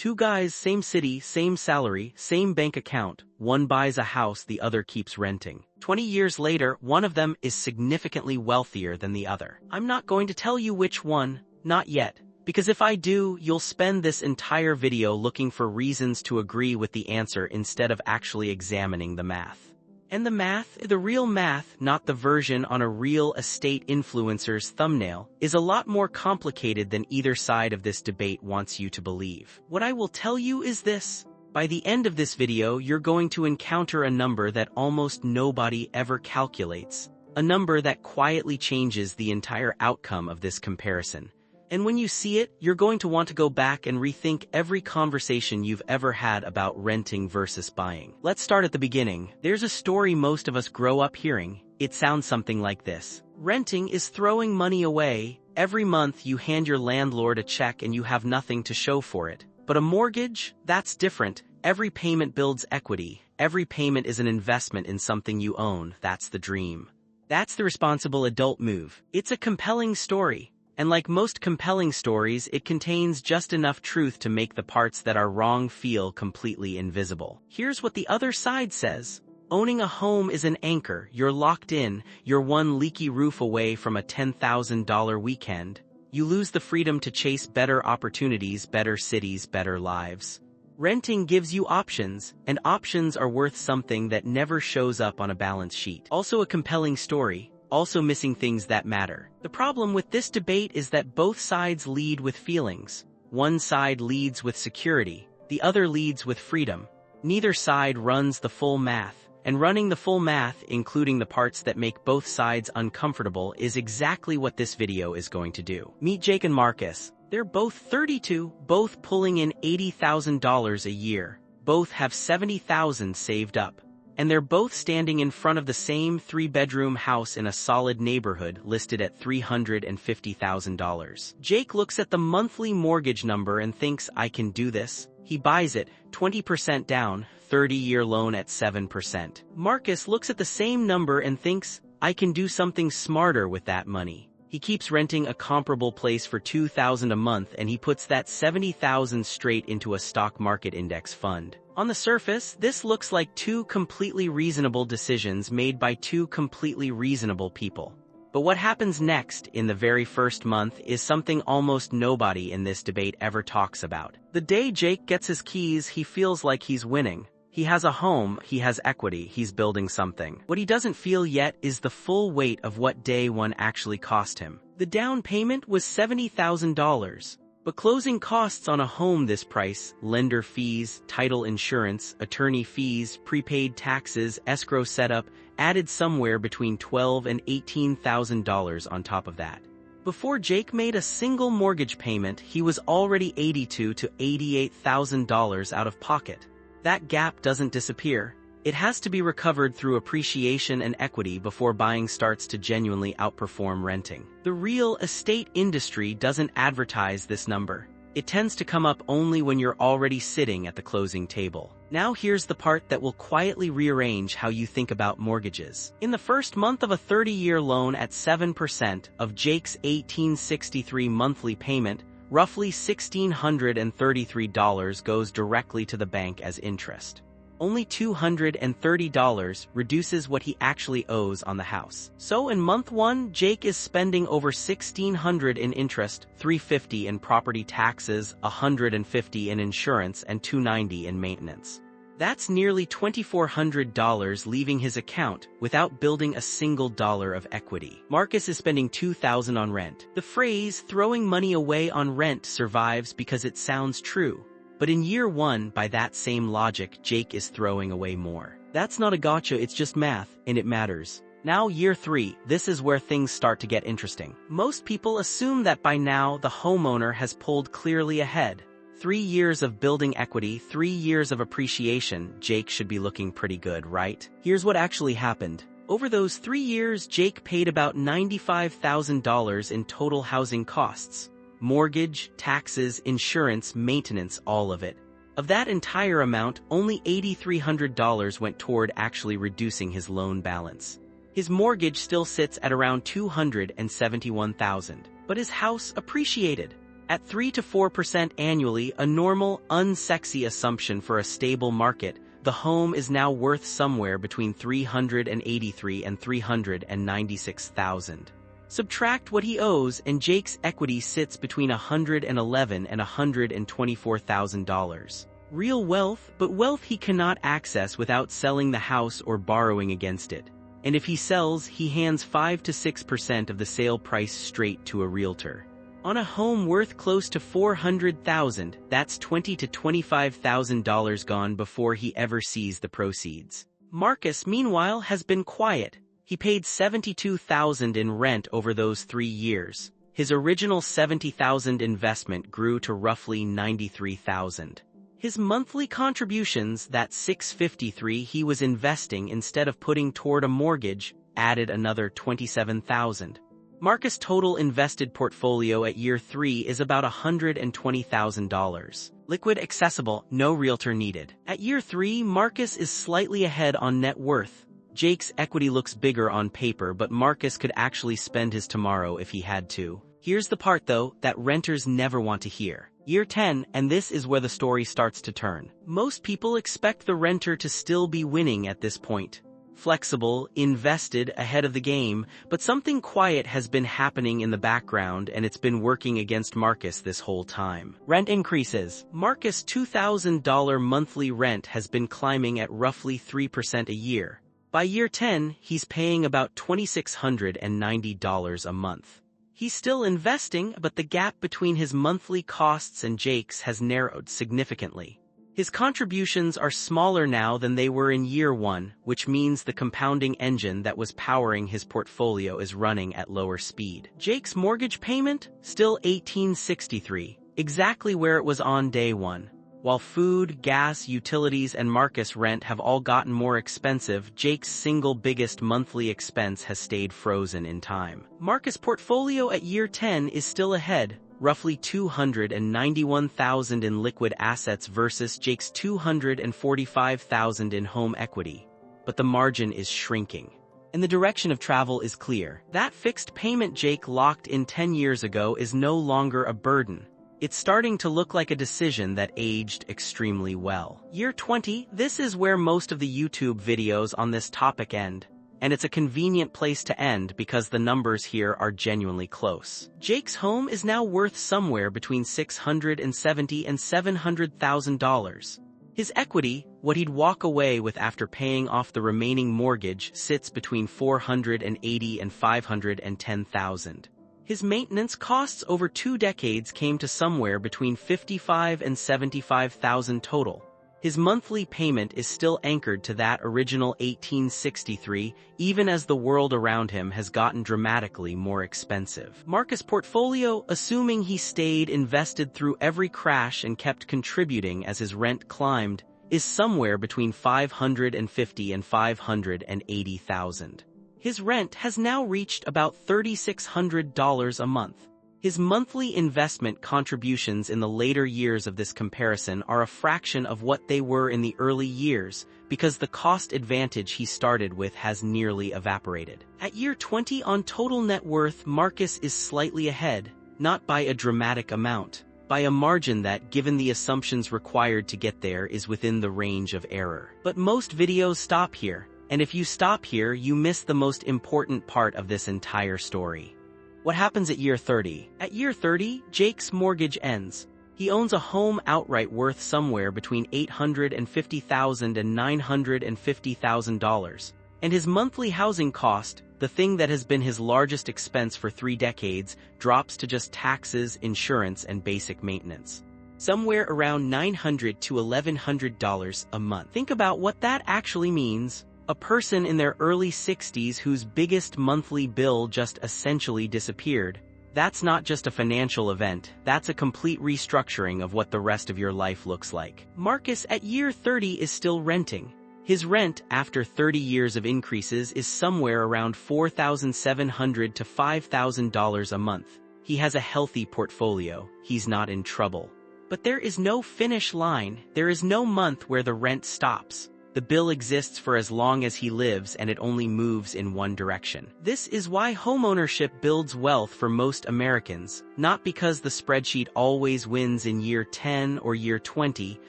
Two guys, same city, same salary, same bank account. One buys a house, the other keeps renting. 20 years later, one of them is significantly wealthier than the other. I'm not going to tell you which one, not yet. Because if I do, you'll spend this entire video looking for reasons to agree with the answer instead of actually examining the math. And the math, the real math, not the version on a real estate influencer's thumbnail, is a lot more complicated than either side of this debate wants you to believe. What I will tell you is this. By the end of this video, you're going to encounter a number that almost nobody ever calculates. A number that quietly changes the entire outcome of this comparison. And when you see it, you're going to want to go back and rethink every conversation you've ever had about renting versus buying. Let's start at the beginning. There's a story most of us grow up hearing. It sounds something like this. Renting is throwing money away. Every month you hand your landlord a check and you have nothing to show for it. But a mortgage? That's different. Every payment builds equity. Every payment is an investment in something you own. That's the dream. That's the responsible adult move. It's a compelling story. And like most compelling stories, it contains just enough truth to make the parts that are wrong feel completely invisible. Here's what the other side says. Owning a home is an anchor. You're locked in. You're one leaky roof away from a $10,000 weekend. You lose the freedom to chase better opportunities, better cities, better lives. Renting gives you options, and options are worth something that never shows up on a balance sheet. Also a compelling story. Also missing things that matter. The problem with this debate is that both sides lead with feelings. One side leads with security, the other leads with freedom. Neither side runs the full math, and running the full math, including the parts that make both sides uncomfortable, is exactly what this video is going to do. Meet Jake and Marcus. They're both 32, both pulling in $80,000 a year. Both have $70,000 saved up. And they're both standing in front of the same 3-bedroom house in a solid neighborhood listed at $350,000. Jake looks at the monthly mortgage number and thinks, I can do this. He buys it, 20% down, 30-year loan at 7%. Marcus looks at the same number and thinks, I can do something smarter with that money. He keeps renting a comparable place for $2,000 a month and he puts that $70,000 straight into a stock market index fund. On the surface, this looks like two completely reasonable decisions made by two completely reasonable people. But what happens next, in the very first month, is something almost nobody in this debate ever talks about. The day Jake gets his keys, he feels like he's winning. He has a home, he has equity, he's building something. What he doesn't feel yet is the full weight of what day one actually cost him. The down payment was $70,000. But closing costs on a home this price, lender fees, title insurance, attorney fees, prepaid taxes, escrow setup, added somewhere between $12,000 and $18,000 on top of that. Before Jake made a single mortgage payment, he was already $82,000 to $88,000 out of pocket. That gap doesn't disappear. It has to be recovered through appreciation and equity before buying starts to genuinely outperform renting. The real estate industry doesn't advertise this number. It tends to come up only when you're already sitting at the closing table. Now here's the part that will quietly rearrange how you think about mortgages. In the first month of a 30-year loan at 7% of Jake's $1,863 monthly payment, roughly $1,633 goes directly to the bank as interest. Only $230 reduces what he actually owes on the house. So in month one, Jake is spending over $1,600 in interest, $350 in property taxes, $150 in insurance, and $290 in maintenance. That's nearly $2,400 leaving his account without building a single dollar of equity. Marcus is spending $2,000 on rent. The phrase throwing money away on rent survives because it sounds true. But in year one, by that same logic, Jake is throwing away more. That's not a gotcha, it's just math, and it matters. Now year 3, this is where things start to get interesting. Most people assume that by now the homeowner has pulled clearly ahead. 3 years of building equity, 3 years of appreciation, Jake should be looking pretty good, right? Here's what actually happened. Over those 3 years, Jake paid about $95,000 in total housing costs. Mortgage, taxes, insurance, maintenance, all of it. Of that entire amount, only $8,300 went toward actually reducing his loan balance. His mortgage still sits at around $271,000, but his house appreciated. At 3 to 4% annually, a normal, unsexy assumption for a stable market, the home is now worth somewhere between $383,000 and $396,000. Subtract what he owes and Jake's equity sits between $111,000 and $124,000. Real wealth, but wealth he cannot access without selling the house or borrowing against it. And if he sells, he hands 5 to 6% of the sale price straight to a realtor. On a home worth close to $400,000, that's $20,000 to $25,000 gone before he ever sees the proceeds. Marcus, meanwhile, has been quiet. He paid $72,000 in rent over those 3 years. His original $70,000 investment grew to roughly $93,000. His monthly contributions, that $653 he was investing instead of putting toward a mortgage, added another $27,000. Marcus' total invested portfolio at year 3 is about $120,000. Liquid, accessible, no realtor needed. At year 3, Marcus is slightly ahead on net worth. Jake's equity looks bigger on paper, but Marcus could actually spend his tomorrow if he had to. Here's the part, though, that renters never want to hear. Year 10, and this is where the story starts to turn. Most people expect the renter to still be winning at this point. Flexible, invested, ahead of the game, but something quiet has been happening in the background and it's been working against Marcus this whole time. Rent increases. Marcus' $2,000 monthly rent has been climbing at roughly 3% a year. By year 10, he's paying about $2,690 a month. He's still investing, but the gap between his monthly costs and Jake's has narrowed significantly. His contributions are smaller now than they were in year 1, which means the compounding engine that was powering his portfolio is running at lower speed. Jake's mortgage payment? Still $1,863, exactly where it was on day 1. While food, gas, utilities, and Marcus' rent have all gotten more expensive, Jake's single biggest monthly expense has stayed frozen in time. Marcus' portfolio at year 10 is still ahead, roughly $291,000 in liquid assets versus Jake's $245,000 in home equity. But the margin is shrinking. And the direction of travel is clear. That fixed payment Jake locked in 10 years ago is no longer a burden. It's starting to look like a decision that aged extremely well. Year 20, this is where most of the YouTube videos on this topic end. And it's a convenient place to end because the numbers here are genuinely close. Jake's home is now worth somewhere between $670,000 and $700,000. His equity, what he'd walk away with after paying off the remaining mortgage, sits between $480,000 and $510,000. His maintenance costs over 2 decades came to somewhere between $55,000 and $75,000 total. His monthly payment is still anchored to that original $1,863, even as the world around him has gotten dramatically more expensive. Marcus' portfolio, assuming he stayed invested through every crash and kept contributing as his rent climbed, is somewhere between $550,000 and $580,000. His rent has now reached about $3,600 a month. His monthly investment contributions in the later years of this comparison are a fraction of what they were in the early years because the cost advantage he started with has nearly evaporated. At year 20 on total net worth, Marcus is slightly ahead, not by a dramatic amount, by a margin that, given the assumptions required to get there, is within the range of error. But most videos stop here. And if you stop here, you miss the most important part of this entire story. What happens at year 30? At year 30, Jake's mortgage ends. He owns a home outright worth somewhere between $850,000 and $950,000. And his monthly housing cost, the thing that has been his largest expense for 3 decades, drops to just taxes, insurance, and basic maintenance. Somewhere around $900 to $1,100 a month. Think about what that actually means. A person in their early 60s whose biggest monthly bill just essentially disappeared. That's not just a financial event, that's a complete restructuring of what the rest of your life looks like. Marcus at year 30 is still renting. His rent, after 30 years of increases, is somewhere around $4,700 to $5,000 a month. He has a healthy portfolio, he's not in trouble. But there is no finish line, there is no month where the rent stops. The bill exists for as long as he lives and it only moves in one direction. This is why homeownership builds wealth for most Americans, not because the spreadsheet always wins in year 10 or year 20,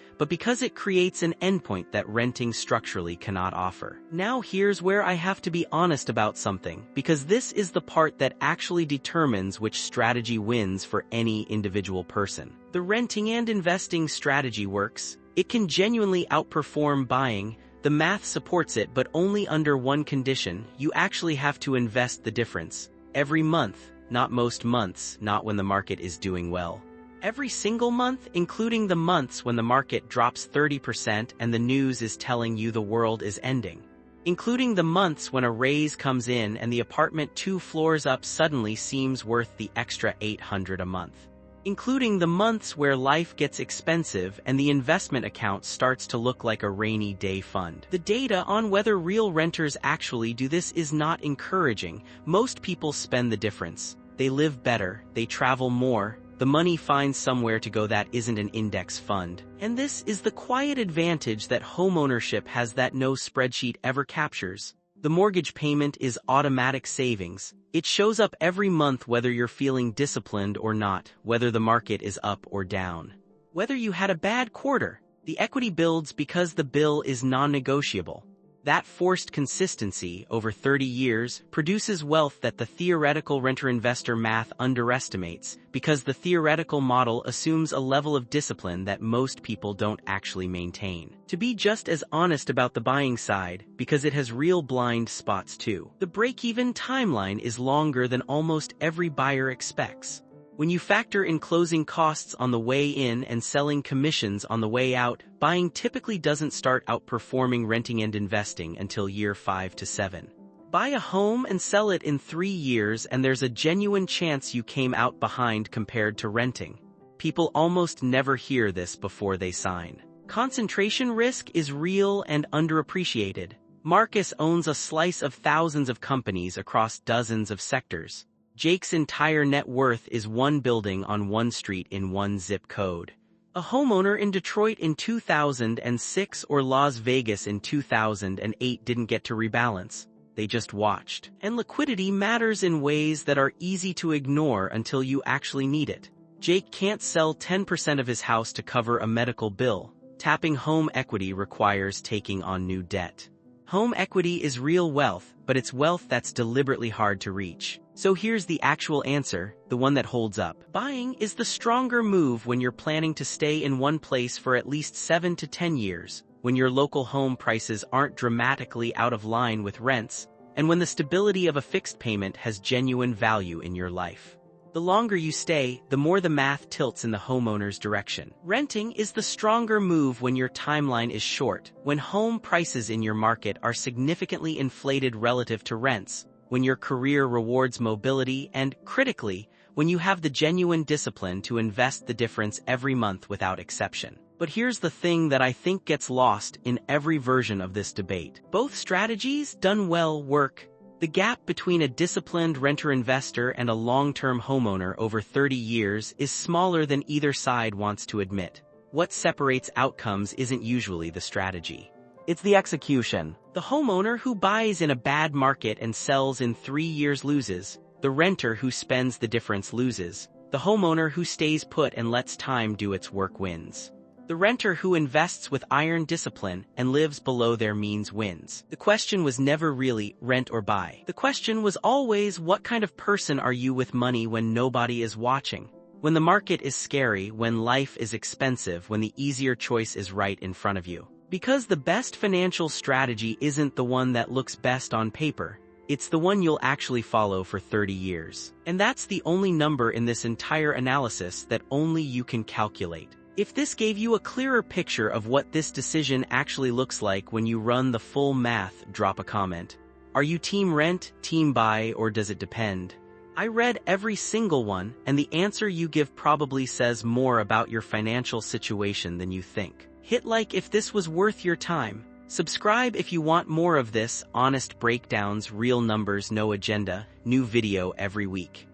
but because it creates an endpoint that renting structurally cannot offer. Now here's where I have to be honest about something, because this is the part that actually determines which strategy wins for any individual person. The renting and investing strategy works. It can genuinely outperform buying. The math supports it, but only under one condition: you actually have to invest the difference. Every month, not most months, not when the market is doing well. Every single month, including the months when the market drops 30% and the news is telling you the world is ending. Including the months when a raise comes in and the apartment 2 floors up suddenly seems worth the extra $800 a month. Including the months where life gets expensive and the investment account starts to look like a rainy day fund. The data on whether real renters actually do this is not encouraging. Most people spend the difference. They live better, they travel more, the money finds somewhere to go that isn't an index fund. And this is the quiet advantage that homeownership has that no spreadsheet ever captures. The mortgage payment is automatic savings. It shows up every month whether you're feeling disciplined or not, whether the market is up or down. Whether you had a bad quarter, the equity builds because the bill is non-negotiable. That forced consistency over 30 years produces wealth that the theoretical renter-investor math underestimates, because the theoretical model assumes a level of discipline that most people don't actually maintain. To be just as honest about the buying side, because it has real blind spots too. The break-even timeline is longer than almost every buyer expects. When you factor in closing costs on the way in and selling commissions on the way out, buying typically doesn't start outperforming renting and investing until year 5 to 7. Buy a home and sell it in 3 years and there's a genuine chance you came out behind compared to renting. People almost never hear this before they sign. Concentration risk is real and underappreciated. Marcus owns a slice of thousands of companies across dozens of sectors. Jake's entire net worth is one building on one street in one zip code. A homeowner in Detroit in 2006 or Las Vegas in 2008 didn't get to rebalance. They just watched. And liquidity matters in ways that are easy to ignore until you actually need it. Jake can't sell 10% of his house to cover a medical bill. Tapping home equity requires taking on new debt. Home equity is real wealth, but it's wealth that's deliberately hard to reach. So here's the actual answer, the one that holds up. Buying is the stronger move when you're planning to stay in one place for at least 7 to 10 years, when your local home prices aren't dramatically out of line with rents, and when the stability of a fixed payment has genuine value in your life. The longer you stay, the more the math tilts in the homeowner's direction. Renting is the stronger move when your timeline is short, when home prices in your market are significantly inflated relative to rents, when your career rewards mobility, and, critically, when you have the genuine discipline to invest the difference every month without exception. But here's the thing that I think gets lost in every version of this debate. Both strategies, done well, work. The gap between a disciplined renter-investor and a long-term homeowner over 30 years is smaller than either side wants to admit. What separates outcomes isn't usually the strategy. It's the execution. The homeowner who buys in a bad market and sells in 3 years loses. The renter who spends the difference loses. The homeowner who stays put and lets time do its work wins. The renter who invests with iron discipline and lives below their means wins. The question was never really rent or buy. The question was always, what kind of person are you with money when nobody is watching? When the market is scary, when life is expensive, when the easier choice is right in front of you. Because the best financial strategy isn't the one that looks best on paper. It's the one you'll actually follow for 30 years. And that's the only number in this entire analysis that only you can calculate. If this gave you a clearer picture of what this decision actually looks like when you run the full math, drop a comment. Are you team rent, team buy, or does it depend? I read every single one, and the answer you give probably says more about your financial situation than you think. Hit like if this was worth your time. Subscribe if you want more of this, honest breakdowns, real numbers, no agenda, new video every week.